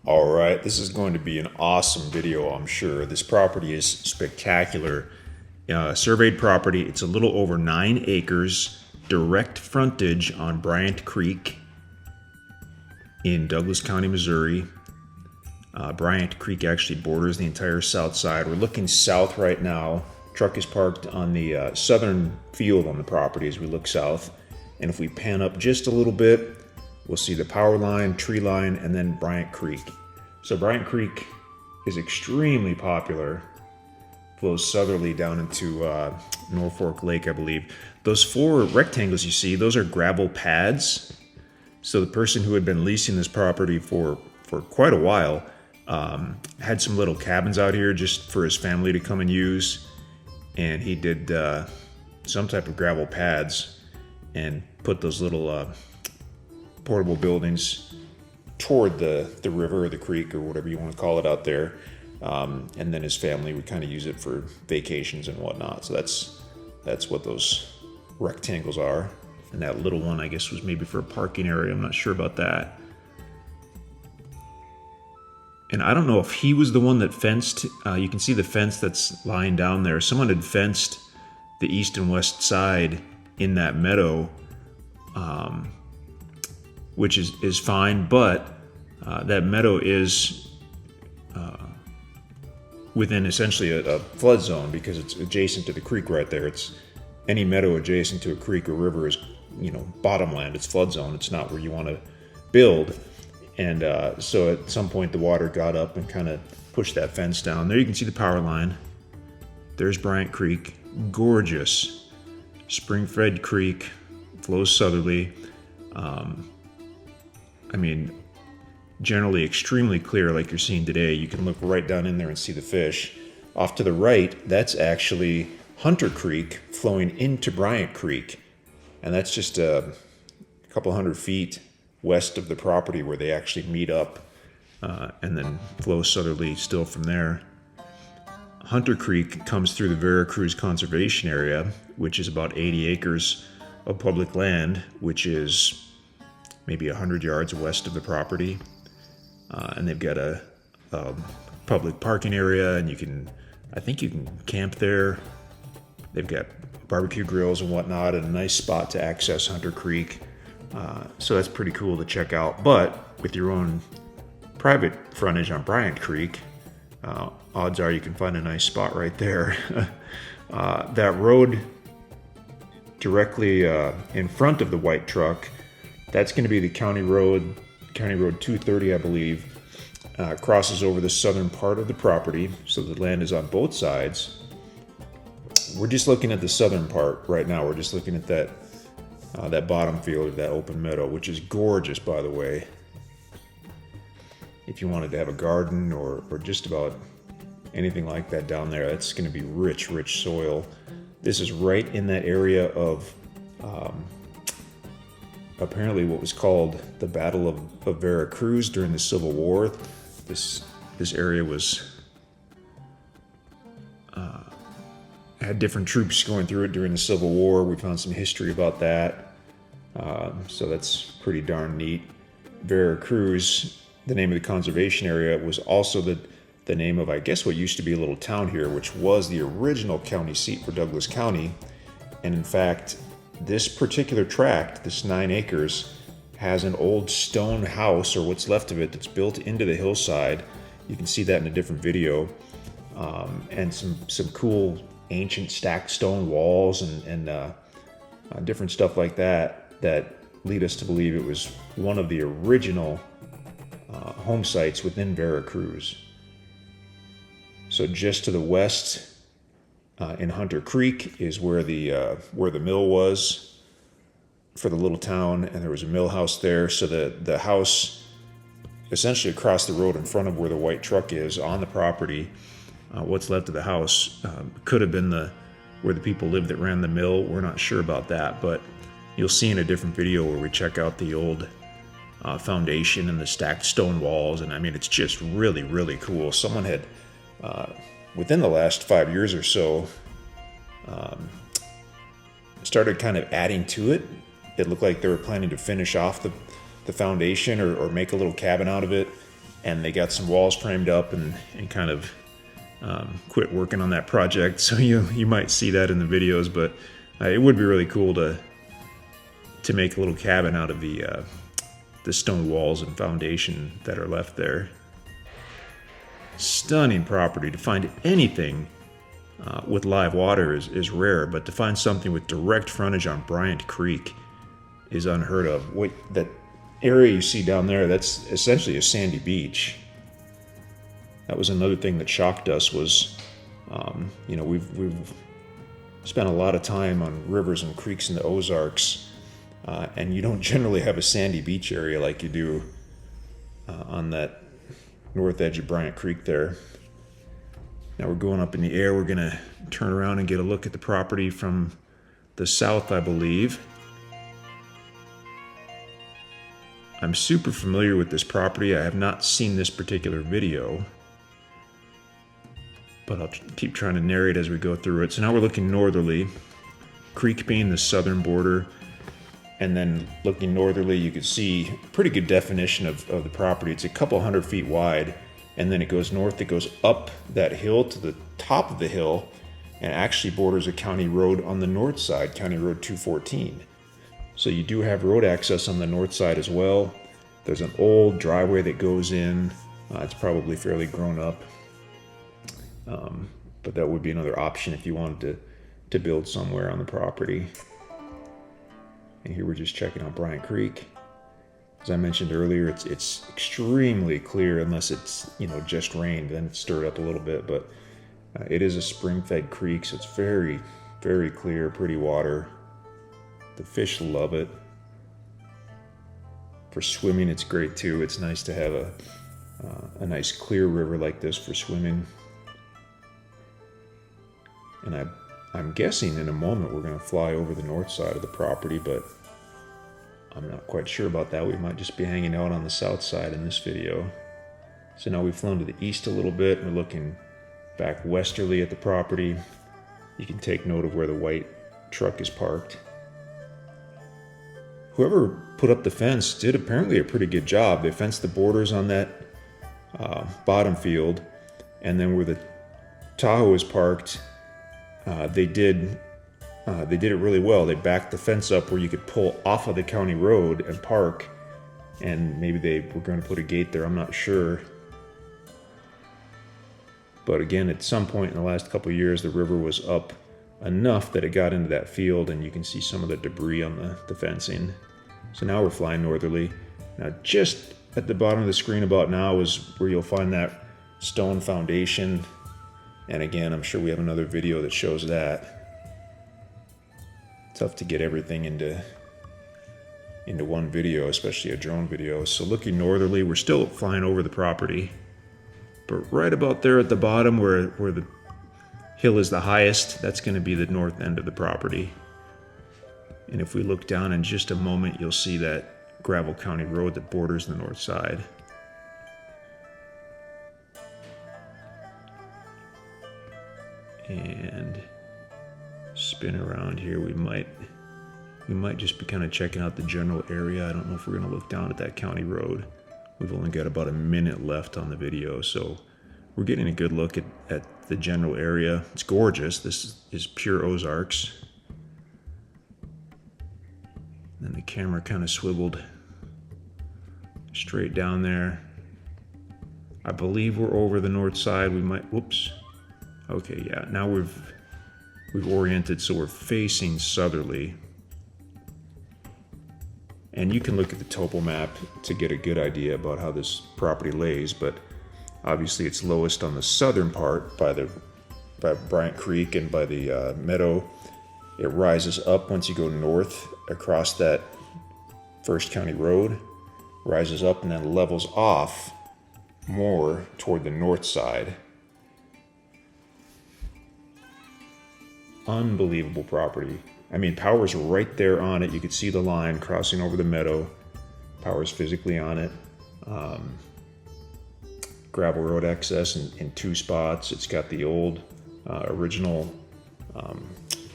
All right, this is going to be an awesome video, I'm sure. This property is spectacular. Surveyed property, it's a little over 9 acres, direct frontage on Bryant Creek in Douglas County, Missouri. Bryant Creek actually borders the entire south side. We're looking south right now. Truck is parked on the southern field on the property as we look south. And if we pan up just a little bit, we'll see the power line, tree line, and then Bryant Creek. So Bryant Creek is extremely popular. Flows southerly down into Norfolk Lake, I believe. Those 4 rectangles you see, those are gravel pads. So the person who had been leasing this property for quite a while had some little cabins out here just for his family to come and use. And he did some type of gravel pads and put those little portable buildings toward the river or the creek or whatever you want to call it out there. And then his family would kind of use it for vacations and whatnot. So that's what those rectangles are. And that little one, I guess, was maybe for a parking area. I'm not sure about that. And I don't know if he was the one that fenced. You can see the fence that's lying down there. Someone had fenced the east and west side in that meadow, which is fine. But that meadow is within essentially a flood zone because it's adjacent to the creek right there. It's any meadow adjacent to a creek or river is, bottomland. It's flood zone. It's not where you want to build. And so at some point the water got up and kind of pushed that fence down. There you can see the power line. There's Bryant Creek. Gorgeous. Spring-fed creek. Flows southerly. Generally extremely clear like you're seeing today. You can look right down in there and see the fish. Off to the right, that's actually Hunter Creek flowing into Bryant Creek. And that's just a couple hundred feet west of the property where they actually meet up and then flow southerly still from there. Hunter Creek comes through the Veracruz Conservation Area, which is about 80 acres of public land, which is maybe 100 yards west of the property. And they've got a public parking area, and I think you can camp there. They've got barbecue grills and whatnot, and a nice spot to access Hunter Creek. So that's pretty cool to check out. But with your own private frontage on Bryant Creek, odds are you can find a nice spot right there. That road directly in front of the white truck, that's going to be the County Road 230, I believe. Crosses over the southern part of the property, so the land is on both sides. We're just looking at the southern part right now. We're just looking at that bottom field, that open meadow, which is gorgeous, by the way. If you wanted to have a garden or just about anything like that down there, that's going to be rich soil. This is right in that area of apparently what was called the Battle of Veracruz during the Civil War. This area had different troops going through it during the Civil War. We found some history about that. So that's pretty darn neat. Veracruz, the name of the conservation area, was also the name of, I guess, what used to be a little town here, which was the original county seat for Douglas County. And in fact, this particular tract, this 9 acres, has an old stone house, or what's left of it, that's built into the hillside. You can see that in a different video. And some cool ancient stacked stone walls and different stuff like that lead us to believe it was one of the original home sites within Veracruz. So just to the west in Hunter Creek is where the mill was for the little town, and there was a mill house there. So the house essentially across the road in front of where the white truck is on the property, what's left of the house could have been where the people lived that ran the mill. We're not sure about that, but you'll see in a different video where we check out the old foundation and the stacked stone walls. And it's just really cool. Someone had within the last 5 years or so started kind of adding to it. It looked like they were planning to finish off the foundation or make a little cabin out of it. and they got some walls framed up and kind of quit working on that project. So you might see that in the videos, but it would be really cool to make a little cabin out of the stone walls and foundation that are left there. Stunning property. To find anything with live water is rare, but to find something with direct frontage on Bryant Creek is unheard of. That area you see down there, that's essentially a sandy beach. That was another thing that shocked us was, we've spent a lot of time on rivers and creeks in the Ozarks, and you don't generally have a sandy beach area like you do on that north edge of Bryant Creek there. Now we're going up in the air. We're going to turn around and get a look at the property from the south, I believe. I'm super familiar with this property. I have not seen this particular video, but I'll keep trying to narrate as we go through it. So now we're looking northerly, creek being the southern border, and then looking northerly, you can see a pretty good definition of the property. It's a couple 100 feet wide, and then it goes north. It goes up that hill to the top of the hill, and actually borders a county road on the north side, County Road 214. So you do have road access on the north side as well. There's an old driveway that goes in. It's probably fairly grown up. But that would be another option if you wanted to build somewhere on the property. And here we're just checking out Bryant Creek. As I mentioned earlier, it's extremely clear unless it's just rained, then it's stirred up a little bit. But it is a spring-fed creek, so it's very, very clear, pretty water. The fish love it. For swimming, it's great too. It's nice to have a nice clear river like this for swimming. And I'm guessing in a moment we're going to fly over the north side of the property, but I'm not quite sure about that. We might just be hanging out on the south side in this video. So now we've flown to the east a little bit. We're looking back westerly at the property. You can take note of where the white truck is parked. Whoever put up the fence did apparently a pretty good job. They fenced the borders on that bottom field, and then where the Tahoe is parked, they did it really well. They backed the fence up where you could pull off of the county road and park, and maybe they were going to put a gate there, I'm not sure. But again, at some point in the last couple of years, the river was up enough that it got into that field, and you can see some of the debris on the fencing. So now we're flying northerly. Now just at the bottom of the screen about now is where you'll find that stone foundation. And again, I'm sure we have another video that shows that. Tough to get everything into one video, especially a drone video. So looking northerly, we're still flying over the property. But right about there at the bottom where the hill is the highest, that's going to be the north end of the property. And if we look down in just a moment, you'll see that gravel county road that borders the north side. And spin around here, we might just be kind of checking out the general area. I don't know if we're going to look down at that county road. We've only got about a minute left on the video, so we're getting a good look at the general area. It's gorgeous. This is pure Ozarks. Then the camera kind of swiveled straight down there. I believe we're over the north side. We might, whoops. Okay, yeah, now we've oriented so we're facing southerly. And you can look at the topo map to get a good idea about how this property lays, but obviously it's lowest on the southern part by Bryant Creek and by the meadow. It rises up once you go north across that First County Road, rises up and then levels off more toward the north side. Unbelievable property. I mean, power's right there on it. You could see the line crossing over the meadow. Power's physically on it. Gravel road access in two spots. It's got the old original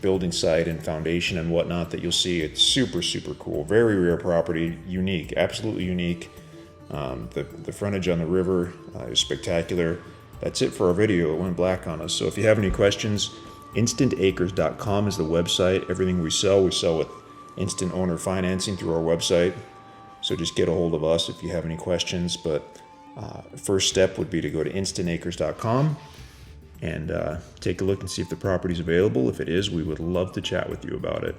building site and foundation and whatnot that you'll see. It's super, super cool. Very rare property. Unique. Absolutely unique. The frontage on the river is spectacular. That's it for our video. It went black on us. So if you have any questions, InstantAcres.com is the website. Everything we sell with instant owner financing through our website. So just get a hold of us if you have any questions. But first step would be to go to InstantAcres.com and take a look and see if the property is available. If it is, we would love to chat with you about it.